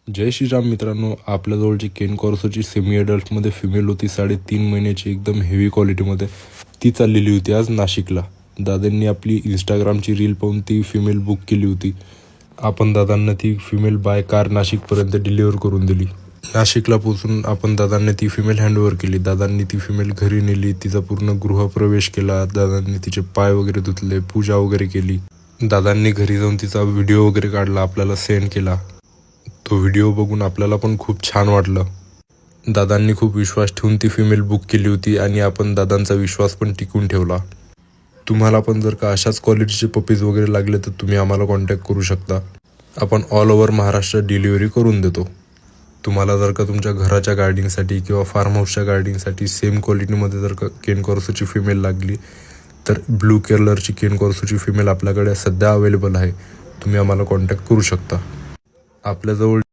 जय श्रीराम मित्रांनो, आपल्याजवळची केन कॉर्सोची semi अडल्टमध्ये female होती 3.5 महिन्याची, एकदम हेवी क्वालिटीमध्ये. ती चाललेली होती आज नाशिकला. दादांनी आपली इंस्टाग्रामची रील पाहून ती फिमेल बुक केली होती. आपण दादांना ती फिमेल बाय कार नाशिकपर्यंत डिलिव्हर करून दिली. नाशिकला पोचून आपण दादांनी ती फिमेल हँडओव्हर केली. दादांनी ती फिमेल घरी नेली, तिचा पूर्ण गृहप्रवेश केला. दादांनी तिचे पाय वगैरे धुतले, पूजा वगैरे केली. दादांनी घरी जाऊन तिचा व्हिडिओ वगैरे काढला, आपल्याला सेंड केला. तो व्हिडिओ बघून आपल्याला पण खूप छान वाटलं. दादांनी खूप विश्वास ठेवून ती फिमेल बुक केली होती आणि आपण दादांचा विश्वास पण टिकून ठेवला. तुम्हाला पण जर का अशाच क्वालिटीचे पपीज वगैरे लागले तर तुम्ही आम्हाला कॉन्टॅक्ट करू शकता. आपण ऑल ओव्हर महाराष्ट्र डिलिव्हरी करून देतो. तुम्हाला जर का तुमच्या घराच्या गार्डनिंगसाठी किंवा फार्म हाऊसच्या गार्डनिंगसाठी सेम क्वालिटीमध्ये जर का केन कॉर्सोची फिमेल लागली तर ब्लू कलरची केन कॉर्सोची फिमेल आपल्याकडे सध्या अवेलेबल आहे. तुम्ही आम्हाला कॉन्टॅक्ट करू शकता. आपल्याजवळ